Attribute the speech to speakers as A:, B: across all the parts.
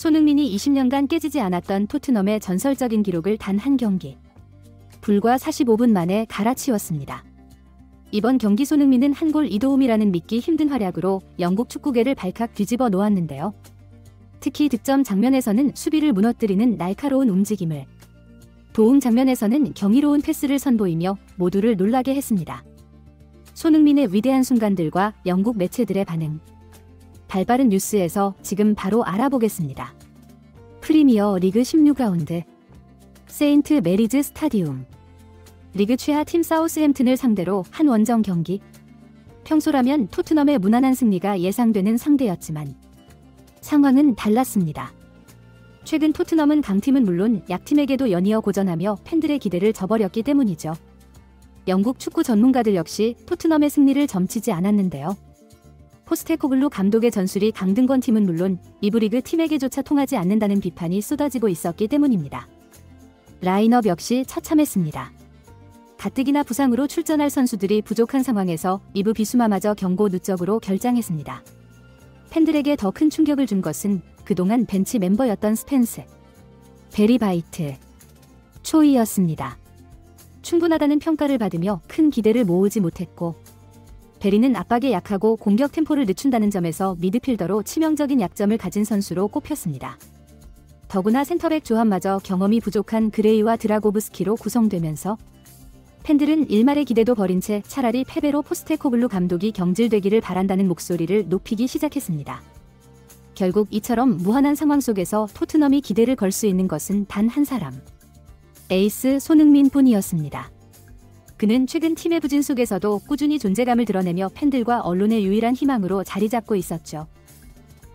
A: 손흥민이 20년간 깨지지 않았던 토트넘의 전설적인 기록을 단 한 경기, 불과 45분 만에 갈아치웠습니다. 이번 경기 손흥민은 한 골 2도움이라는 믿기 힘든 활약으로 영국 축구계를 발칵 뒤집어 놓았는데요. 특히 득점 장면에서는 수비를 무너뜨리는 날카로운 움직임을, 도움 장면에서는 경이로운 패스를 선보이며 모두를 놀라게 했습니다. 손흥민의 위대한 순간들과 영국 매체들의 반응. 발빠른 뉴스에서 지금 바로 알아보겠습니다. 프리미어 리그 16라운드 세인트 메리즈 스타디움. 리그 최하 팀 사우스햄튼을 상대로 한 원정 경기. 평소라면 토트넘의 무난한 승리가 예상되는 상대였지만 상황은 달랐습니다. 최근 토트넘은 강팀은 물론 약팀에게도 연이어 고전하며 팬들의 기대를 저버렸기 때문이죠. 영국 축구 전문가들 역시 토트넘의 승리를 점치지 않았는데요. 포스테코글루 감독의 전술이 강등권 팀은 물론 이부 리그 팀에게조차 통하지 않는다는 비판이 쏟아지고 있었기 때문입니다. 라인업 역시 처참했습니다. 가뜩이나 부상으로 출전할 선수들이 부족한 상황에서 이부 비수마마저 경고 누적으로 결장했습니다. 팬들에게 더 큰 충격을 준 것은 그동안 벤치 멤버였던 스펜스, 베리 바이트, 초이였습니다. 충분하다는 평가를 받으며 큰 기대를 모으지 못했고, 베리는 압박에 약하고 공격 템포를 늦춘다는 점에서 미드필더로 치명적인 약점을 가진 선수로 꼽혔습니다. 더구나 센터백 조합마저 경험이 부족한 그레이와 드라고브스키로 구성되면서 팬들은 일말의 기대도 버린 채 차라리 패배로 포스테코글루 감독이 경질되기를 바란다는 목소리를 높이기 시작했습니다. 결국 이처럼 무한한 상황 속에서 토트넘이 기대를 걸 수 있는 것은 단 한 사람, 에이스 손흥민 뿐이었습니다. 그는 최근 팀의 부진 속에서도 꾸준히 존재감을 드러내며 팬들과 언론의 유일한 희망으로 자리 잡고 있었죠.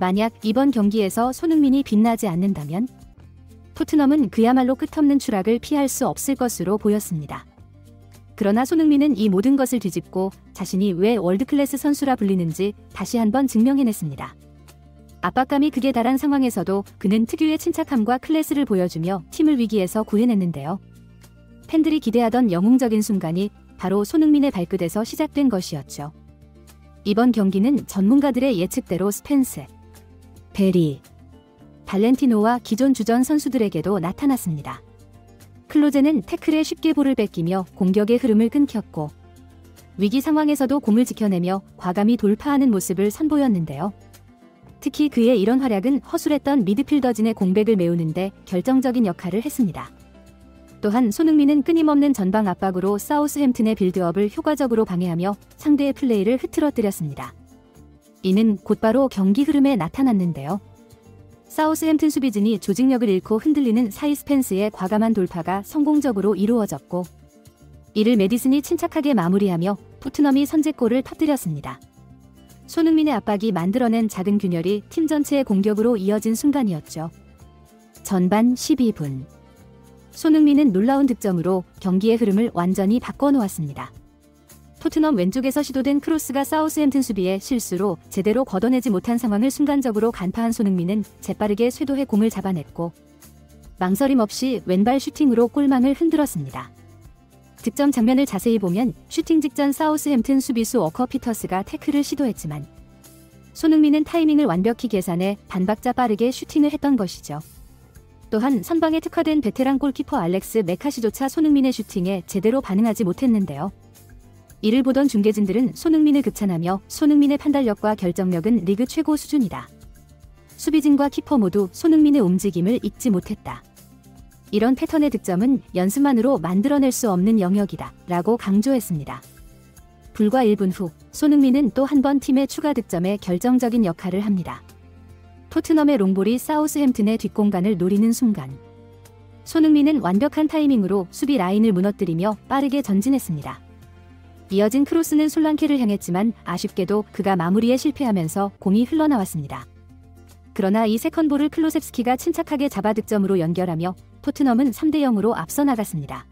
A: 만약 이번 경기에서 손흥민이 빛나지 않는다면 토트넘은 그야말로 끝없는 추락을 피할 수 없을 것으로 보였습니다. 그러나 손흥민은 이 모든 것을 뒤집고 자신이 왜 월드클래스 선수라 불리는지 다시 한번 증명해냈습니다. 압박감이 극에 달한 상황에서도 그는 특유의 침착함과 클래스를 보여주며 팀을 위기에서 구해냈는데요. 팬들이 기대하던 영웅적인 순간이 바로 손흥민의 발끝에서 시작된 것이었죠. 이번 경기는 전문가들의 예측대로 스펜스, 베리, 발렌티노와 기존 주전 선수들에게도 나타났습니다. 클로제는 태클에 쉽게 볼을 뺏기며 공격의 흐름을 끊겼고, 위기 상황에서도 공을 지켜내며 과감히 돌파하는 모습을 선보였는데요. 특히 그의 이런 활약은 허술했던 미드필더진의 공백을 메우는데 결정적인 역할을 했습니다. 또한 손흥민은 끊임없는 전방 압박으로 사우스햄튼의 빌드업을 효과적으로 방해하며 상대의 플레이를 흐트러뜨렸습니다. 이는 곧바로 경기 흐름에 나타났는데요. 사우스햄튼 수비진이 조직력을 잃고 흔들리는 사이 스펜스의 과감한 돌파가 성공적으로 이루어졌고, 이를 메디슨이 침착하게 마무리하며 토트넘이 선제골을 터뜨렸습니다. 손흥민의 압박이 만들어낸 작은 균열이 팀 전체의 공격으로 이어진 순간이었죠. 전반 12분. 손흥민은 놀라운 득점으로 경기의 흐름을 완전히 바꿔놓았습니다. 토트넘 왼쪽에서 시도된 크로스가 사우스햄튼 수비의 실수로 제대로 걷어내지 못한 상황을 순간적으로 간파한 손흥민은 재빠르게 쇄도해 공을 잡아냈고, 망설임 없이 왼발 슈팅으로 골망을 흔들었습니다. 득점 장면을 자세히 보면 슈팅 직전 사우스햄튼 수비수 워커 피터스가 태클을 시도했지만 손흥민은 타이밍을 완벽히 계산해 반박자 빠르게 슈팅을 했던 것이죠. 또한 선방에 특화된 베테랑 골키퍼 알렉스 메카시조차 손흥민의 슈팅에 제대로 반응하지 못했는데요. 이를 보던 중계진들은 손흥민을 극찬하며 손흥민의 판단력과 결정력은 리그 최고 수준이다. 수비진과 키퍼 모두 손흥민의 움직임을 잊지 못했다. 이런 패턴의 득점은 연습만으로 만들어낼 수 없는 영역이다 라고 강조했습니다. 불과 1분 후 손흥민은 또 한 번 팀의 추가 득점에 결정적인 역할을 합니다. 토트넘의 롱볼이 사우스햄튼의 뒷공간을 노리는 순간 손흥민은 완벽한 타이밍으로 수비 라인을 무너뜨리며 빠르게 전진했습니다. 이어진 크로스는 솔랑케를 향했지만 아쉽게도 그가 마무리에 실패하면서 공이 흘러나왔습니다. 그러나 이 세컨볼을 클로셉스키가 침착하게 잡아 득점으로 연결하며 토트넘은 3대0으로 앞서 나갔습니다.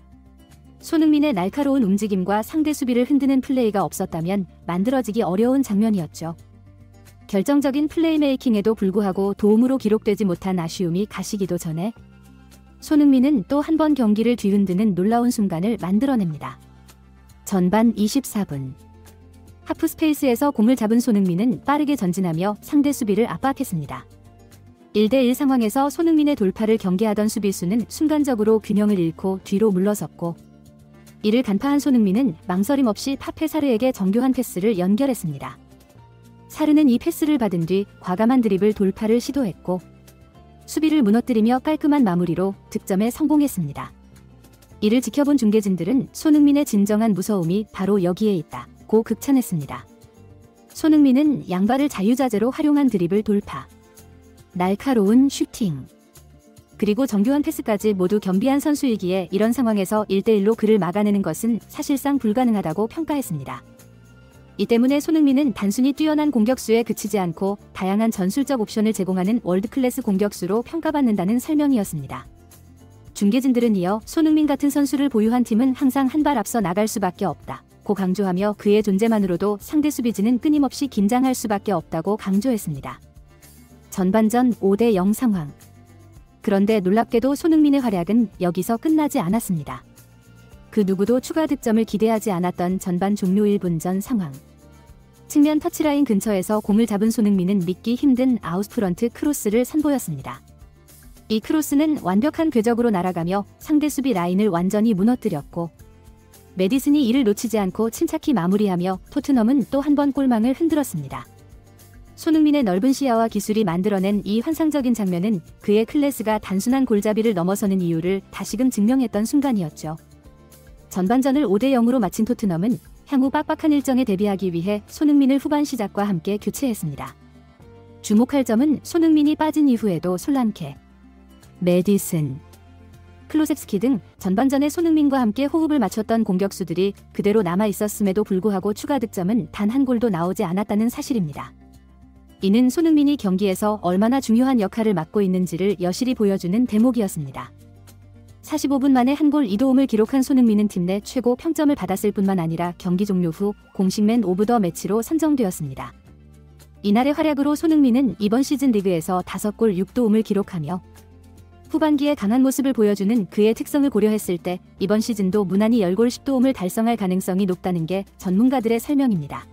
A: 손흥민의 날카로운 움직임과 상대 수비를 흔드는 플레이가 없었다면 만들어지기 어려운 장면이었죠. 결정적인 플레이메이킹에도 불구하고 도움으로 기록되지 못한 아쉬움이 가시기도 전에 손흥민은 또 한 번 경기를 뒤흔드는 놀라운 순간을 만들어냅니다. 전반 24분. 하프 스페이스에서 공을 잡은 손흥민은 빠르게 전진하며 상대 수비를 압박했습니다. 1대1 상황에서 손흥민의 돌파를 경계하던 수비수는 순간적으로 균형을 잃고 뒤로 물러섰고, 이를 간파한 손흥민은 망설임 없이 파페 사르에게 정교한 패스를 연결했습니다. 사르는 이 패스를 받은 뒤 과감한 드리블 돌파를 시도했고, 수비를 무너뜨리며 깔끔한 마무리로 득점에 성공했습니다. 이를 지켜본 중계진들은 손흥민의 진정한 무서움이 바로 여기에 있다고 극찬했습니다. 손흥민은 양발을 자유자재로 활용한 드리블 돌파, 날카로운 슈팅, 그리고 정교한 패스까지 모두 겸비한 선수이기에 이런 상황에서 1대1로 그를 막아내는 것은 사실상 불가능하다고 평가했습니다. 이 때문에 손흥민은 단순히 뛰어난 공격수에 그치지 않고 다양한 전술적 옵션을 제공하는 월드클래스 공격수로 평가받는다는 설명이었습니다. 중계진들은 이어 손흥민 같은 선수를 보유한 팀은 항상 한 발 앞서 나갈 수밖에 없다고 강조하며 그의 존재만으로도 상대 수비진은 끊임없이 긴장할 수밖에 없다고 강조했습니다. 전반전 5대0 상황. 그런데 놀랍게도 손흥민의 활약은 여기서 끝나지 않았습니다. 그 누구도 추가 득점을 기대하지 않았던 전반 종료 1분 전 상황. 측면 터치라인 근처에서 공을 잡은 손흥민은 믿기 힘든 아웃프런트 크로스를 선보였습니다. 이 크로스는 완벽한 궤적으로 날아가며 상대 수비 라인을 완전히 무너뜨렸고, 메디슨이 이를 놓치지 않고 침착히 마무리하며 토트넘은 또 한 번 골망을 흔들었습니다. 손흥민의 넓은 시야와 기술이 만들어낸 이 환상적인 장면은 그의 클래스가 단순한 골잡이를 넘어서는 이유를 다시금 증명했던 순간이었죠. 전반전을 5대0으로 마친 토트넘은 향후 빡빡한 일정에 대비하기 위해 손흥민을 후반 시작과 함께 교체했습니다. 주목할 점은 손흥민이 빠진 이후에도 솔란케, 메디슨, 클로셉스키 등 전반전에 손흥민과 함께 호흡을 맞췄던 공격수들이 그대로 남아있었음에도 불구하고 추가 득점은 단 한 골도 나오지 않았다는 사실입니다. 이는 손흥민이 경기에서 얼마나 중요한 역할을 맡고 있는지를 여실히 보여주는 대목이었습니다. 45분 만에 한 골 2도움을 기록한 손흥민은 팀 내 최고 평점을 받았을 뿐만 아니라 경기 종료 후 공식 맨 오브 더 매치로 선정되었습니다. 이날의 활약으로 손흥민은 이번 시즌 리그에서 5골 6도움을 기록하며 후반기에 강한 모습을 보여주는 그의 특성을 고려했을 때 이번 시즌도 무난히 10골 10도움을 달성할 가능성이 높다는 게 전문가들의 설명입니다.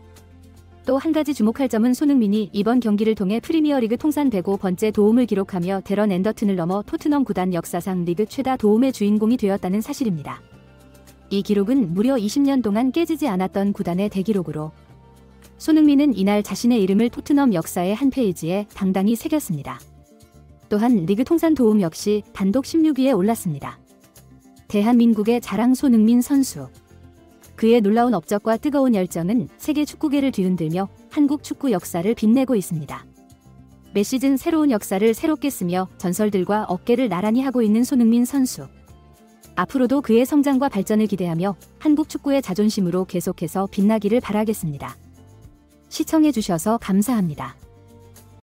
A: 또 한 가지 주목할 점은 손흥민이 이번 경기를 통해 프리미어리그 통산 105번째 도움을 기록하며 데런 앤더튼을 넘어 토트넘 구단 역사상 리그 최다 도움의 주인공이 되었다는 사실입니다. 이 기록은 무려 20년 동안 깨지지 않았던 구단의 대기록으로 손흥민은 이날 자신의 이름을 토트넘 역사의 한 페이지에 당당히 새겼습니다. 또한 리그 통산 도움 역시 단독 16위에 올랐습니다. 대한민국의 자랑 손흥민 선수. 그의 놀라운 업적과 뜨거운 열정은 세계 축구계를 뒤흔들며 한국 축구 역사를 빛내고 있습니다. 매 시즌 새로운 역사를 새롭게 쓰며 전설들과 어깨를 나란히 하고 있는 손흥민 선수. 앞으로도 그의 성장과 발전을 기대하며 한국 축구의 자존심으로 계속해서 빛나기를 바라겠습니다. 시청해주셔서 감사합니다.